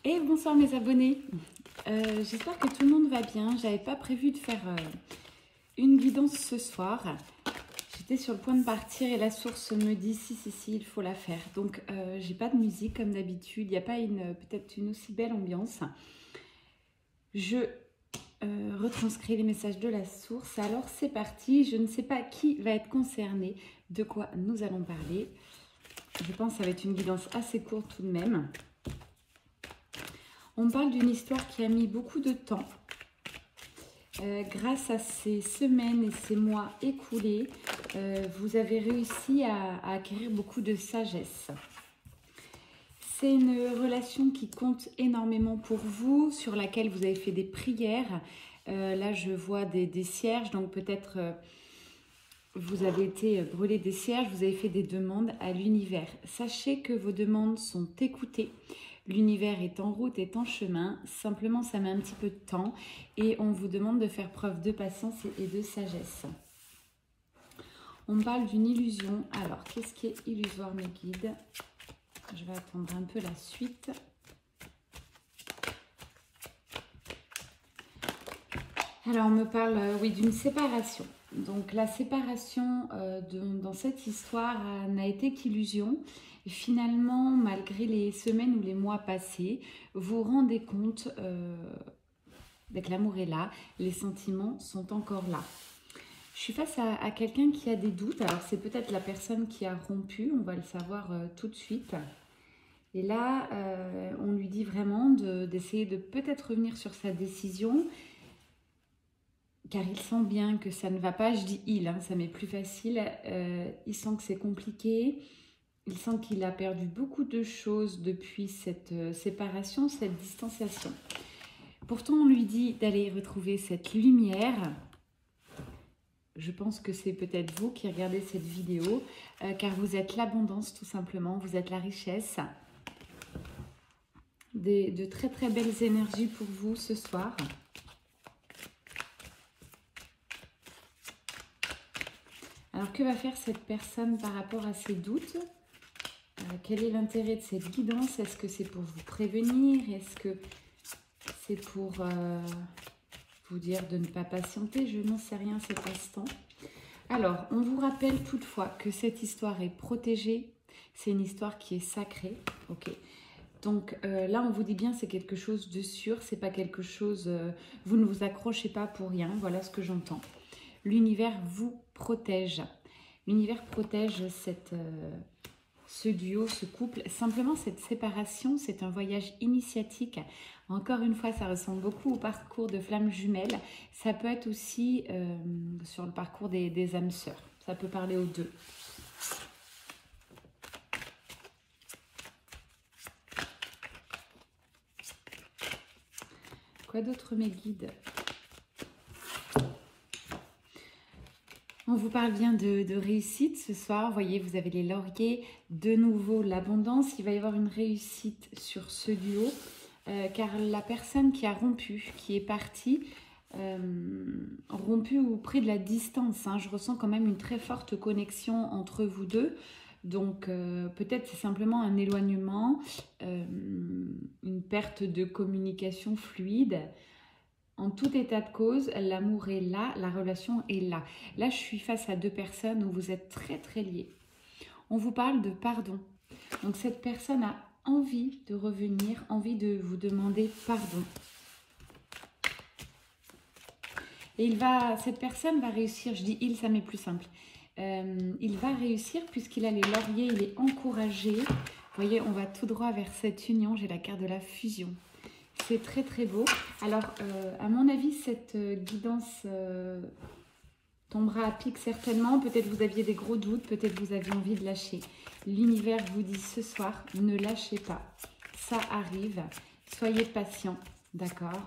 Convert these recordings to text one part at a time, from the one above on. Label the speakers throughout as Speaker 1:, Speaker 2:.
Speaker 1: Et bonsoir mes abonnés. J'espère que tout le monde va bien. J'avais pas prévu de faire une guidance ce soir. J'étais sur le point de partir et la source me dit si, il faut la faire. Donc j'ai pas de musique comme d'habitude. Il n'y a pas peut-être une aussi belle ambiance. Je retranscris les messages de la source. Alors c'est parti. Je ne sais pas qui va être concerné, de quoi nous allons parler. Je pense que ça va être une guidance assez courte tout de même. On parle d'une histoire qui a mis beaucoup de temps. Grâce à ces semaines et ces mois écoulés, vous avez réussi à acquérir beaucoup de sagesse. C'est une relation qui compte énormément pour vous, sur laquelle vous avez fait des prières. Là, je vois des cierges, donc peut-être vous avez été brûlé des cierges, vous avez fait des demandes à l'univers. Sachez que vos demandes sont écoutées. L'univers est en route, est en chemin, simplement ça met un petit peu de temps et on vous demande de faire preuve de patience et de sagesse. On parle d'une illusion. Alors, qu'est-ce qui est illusoire, mes guides? Je vais attendre un peu la suite. Alors, on me parle oui, d'une séparation. Donc, la séparation dans cette histoire n'a été qu'illusion. Finalement, malgré les semaines ou les mois passés, vous vous rendez compte que l'amour est là, les sentiments sont encore là. Je suis face à quelqu'un qui a des doutes. Alors, c'est peut-être la personne qui a rompu, on va le savoir tout de suite. Et là, on lui dit vraiment d'essayer de peut-être revenir sur sa décision, car il sent bien que ça ne va pas. Je dis il, ça m'est plus facile. Il sent que c'est compliqué. Il sent qu'il a perdu beaucoup de choses depuis cette séparation, cette distanciation. Pourtant, on lui dit d'aller retrouver cette lumière. Je pense que c'est peut-être vous qui regardez cette vidéo, car vous êtes l'abondance tout simplement, vous êtes la richesse. De très très belles énergies pour vous ce soir. Alors, que va faire cette personne par rapport à ses doutes? Quel est l'intérêt de cette guidance? Est-ce que c'est pour vous prévenir? Est-ce que c'est pour vous dire de ne pas patienter? Je n'en sais rien à cet instant. Alors, on vous rappelle toutefois que cette histoire est protégée. C'est une histoire qui est sacrée. Ok. Donc là, on vous dit bien, c'est quelque chose de sûr. C'est pas quelque chose... vous ne vous accrochez pas pour rien. Voilà ce que j'entends. L'univers vous protège. L'univers protège ce duo, ce couple. Simplement, cette séparation, c'est un voyage initiatique. Encore une fois, ça ressemble beaucoup au parcours de flammes jumelles. Ça peut être aussi sur le parcours des âmes sœurs. Ça peut parler aux deux. Quoi d'autre, mes guides? On vous parle bien de réussite ce soir. Vous voyez, vous avez les lauriers, de nouveau l'abondance. Il va y avoir une réussite sur ce duo, car la personne qui a rompu, qui est partie, rompu ou pris de la distance, je ressens quand même une très forte connexion entre vous deux. Donc peut-être c'est simplement un éloignement, une perte de communication fluide. En tout état de cause, l'amour est là, la relation est là. Là, je suis face à deux personnes où vous êtes très très liés. On vous parle de pardon. Donc cette personne a envie de revenir, envie de vous demander pardon. Et cette personne va réussir, je dis il, ça m'est plus simple. Il va réussir puisqu'il a les lauriers, il est encouragé. Vous voyez, on va tout droit vers cette union, j'ai la carte de la fusion. C'est très très beau. Alors, à mon avis, cette guidance tombera à pic certainement. Peut-être vous aviez des gros doutes, peut-être vous aviez envie de lâcher. L'univers vous dit ce soir, ne lâchez pas. Ça arrive. Soyez patient, d'accord ?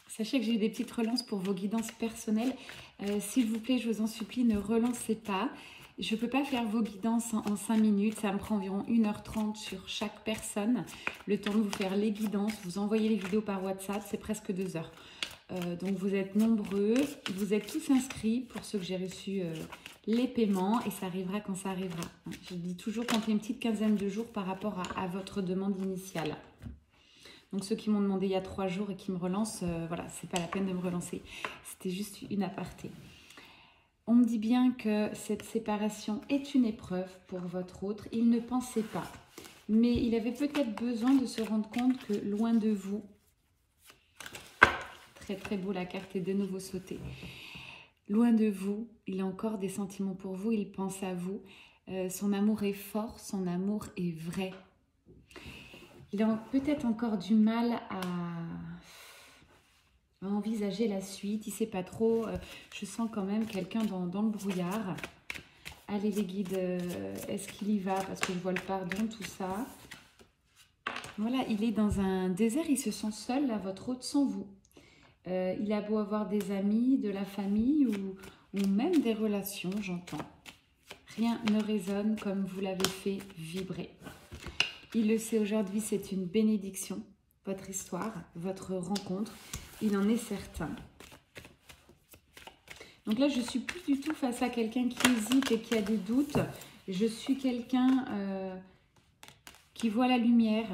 Speaker 1: Sachez que j'ai eu des petites relances pour vos guidances personnelles. S'il vous plaît, je vous en supplie, ne relancez pas. Je ne peux pas faire vos guidances en 5 minutes. Ça me prend environ 1h30 sur chaque personne. Le temps de vous faire les guidances, vous envoyer les vidéos par WhatsApp, c'est presque 2 heures. Donc vous êtes nombreux, vous êtes tous inscrits pour ceux que j'ai reçus les paiements et ça arrivera quand ça arrivera. Je dis toujours comptez une petite quinzaine de jours par rapport à votre demande initiale. Donc ceux qui m'ont demandé il y a 3 jours et qui me relancent, voilà, c'est pas la peine de me relancer. C'était juste une aparté. On me dit bien que cette séparation est une épreuve pour votre autre. Il ne pensait pas, mais il avait peut-être besoin de se rendre compte que loin de vous, très très beau, la carte est de nouveau sautée. Loin de vous, il a encore des sentiments pour vous, il pense à vous. Son amour est fort, son amour est vrai. Il a peut-être encore du mal à envisager la suite, il ne sait pas trop. Je sens quand même quelqu'un dans le brouillard. Allez les guides, est-ce qu'il y va? Parce que je vois le pardon, tout ça. Voilà, il est dans un désert, il se sent seul, là, votre hôte, sans vous. Il a beau avoir des amis, de la famille ou même des relations, j'entends. Rien ne résonne comme vous l'avez fait vibrer. Il le sait aujourd'hui, c'est une bénédiction, votre histoire, votre rencontre. Il en est certain. Donc là, je ne suis plus du tout face à quelqu'un qui hésite et qui a des doutes. Je suis quelqu'un qui voit la lumière.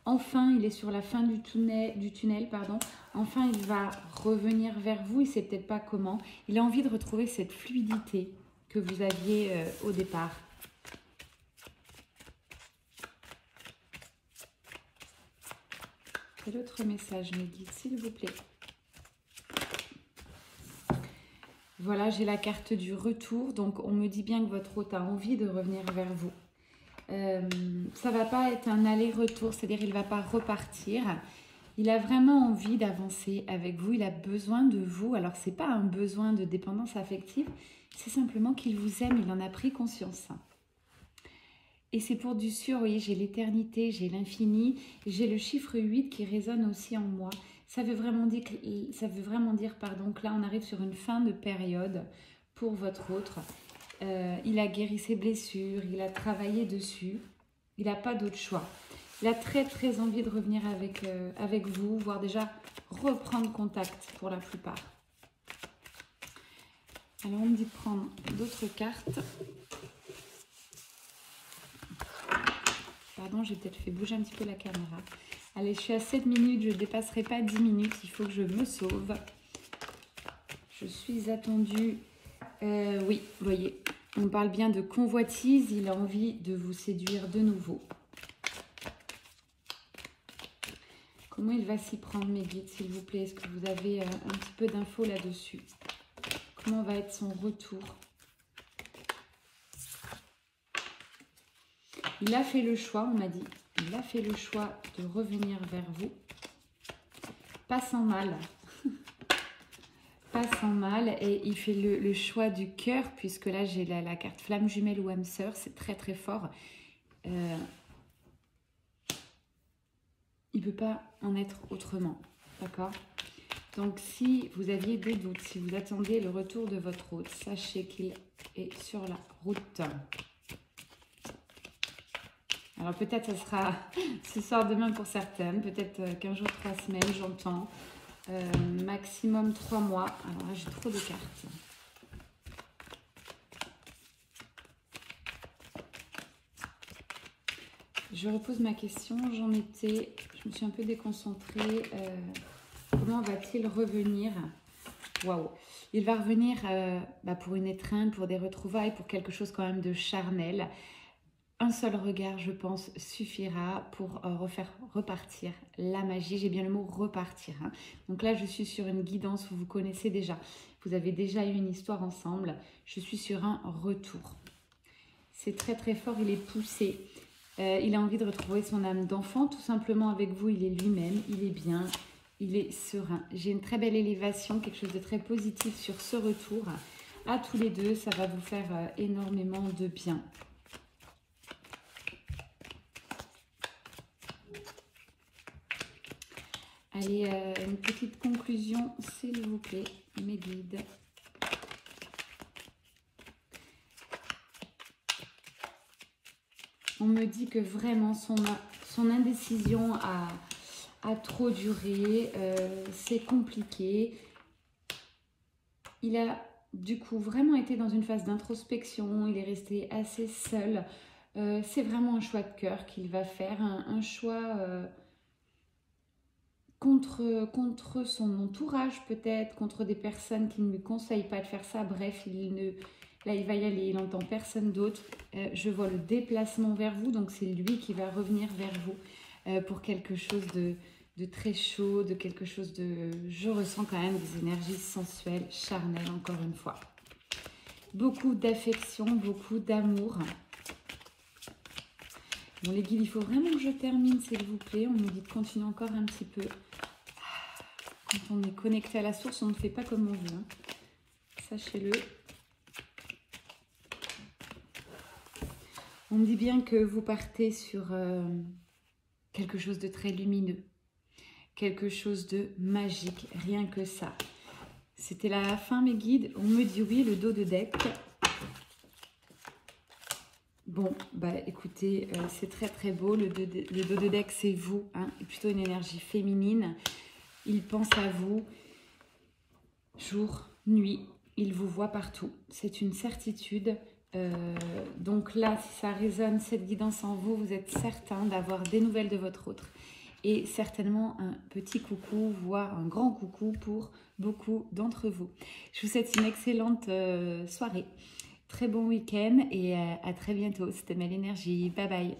Speaker 1: Enfin, il est sur la fin du tunnel, pardon. Enfin, il va revenir vers vous. Il ne sait peut-être pas comment. Il a envie de retrouver cette fluidité que vous aviez au départ. Quel autre message me dit, s'il vous plaît? Voilà, j'ai la carte du retour. Donc, on me dit bien que votre hôte a envie de revenir vers vous. Ça ne va pas être un aller-retour, c'est-à-dire il ne va pas repartir. Il a vraiment envie d'avancer avec vous, il a besoin de vous. Alors, ce n'est pas un besoin de dépendance affective, c'est simplement qu'il vous aime, il en a pris conscience. Et c'est pour du sûr, vous voyez, j'ai l'éternité, j'ai l'infini, j'ai le chiffre 8 qui résonne aussi en moi. Ça veut vraiment dire, que là, on arrive sur une fin de période pour votre autre. Il a guéri ses blessures, il a travaillé dessus, il n'a pas d'autre choix. Il a très très envie de revenir avec vous, voire déjà reprendre contact pour la plupart. Alors on me dit de prendre d'autres cartes. Pardon, j'ai peut-être fait bouger un petit peu la caméra. Allez, je suis à 7 minutes, je ne dépasserai pas 10 minutes, il faut que je me sauve. Je suis attendue. Oui, vous voyez, on parle bien de convoitise, il a envie de vous séduire de nouveau. Comment il va s'y prendre, mes guides, s'il vous plaît? Est-ce que vous avez un petit peu d'infos là-dessus? Comment va être son retour? Il a fait le choix, on m'a dit. Il a fait le choix de revenir vers vous. Pas sans mal. Pas sans mal. Et il fait le choix du cœur, puisque là, j'ai la carte flamme jumelle ou âme sœur. C'est très, très fort. Il ne peut pas en être autrement. D'accord? Donc, si vous aviez des doutes, si vous attendiez le retour de votre hôte, sachez qu'il est sur la route. Alors peut-être ça sera ce soir, demain pour certaines, peut-être 15 jours, 3 semaines, j'entends. Maximum 3 mois. Alors là, j'ai trop de cartes. Je repose ma question, je me suis un peu déconcentrée. Comment va-t-il revenir? Waouh! Il va revenir pour une étreinte, pour des retrouvailles, pour quelque chose quand même de charnel. Un seul regard, je pense, suffira pour refaire repartir la magie. J'ai bien le mot repartir. Hein. Donc là, je suis sur une guidance, vous vous connaissez déjà. Vous avez déjà eu une histoire ensemble. Je suis sur un retour. C'est très très fort, il est poussé. Il a envie de retrouver son âme d'enfant. Tout simplement avec vous, il est lui-même, il est bien, il est serein. J'ai une très belle élévation, quelque chose de très positif sur ce retour. À tous les deux, ça va vous faire énormément de bien. Allez, une petite conclusion, s'il vous plaît, mes guides. On me dit que vraiment son indécision a trop duré, c'est compliqué. Il a du coup vraiment été dans une phase d'introspection, il est resté assez seul. C'est vraiment un choix de cœur qu'il va faire, un choix contre son entourage peut-être, contre des personnes qui ne lui conseillent pas de faire ça. Bref, là il va y aller, il n'entend personne d'autre. Je vois le déplacement vers vous, donc c'est lui qui va revenir vers vous pour quelque chose de très chaud, de quelque chose de... Je ressens quand même des énergies sensuelles, charnelles, encore une fois. Beaucoup d'affection, beaucoup d'amour. Bon les guides, il faut vraiment que je termine s'il vous plaît. On me dit de continuer encore un petit peu. Quand on est connecté à la source, on ne fait pas comme on veut. Hein. Sachez-le. On me dit bien que vous partez sur quelque chose de très lumineux. Quelque chose de magique. Rien que ça. C'était la fin, mes guides. On me dit oui, le dos de deck. Bon, bah écoutez, c'est très très beau. Le dos de deck, c'est vous. Hein, et plutôt une énergie féminine. Il pense à vous. Jour, nuit, il vous voit partout. C'est une certitude. Donc là, si ça résonne, cette guidance en vous, vous êtes certain d'avoir des nouvelles de votre autre. Et certainement un petit coucou, voire un grand coucou pour beaucoup d'entre vous. Je vous souhaite une excellente soirée. Très bon week-end et à très bientôt. C'était Mel Énergie. Bye bye.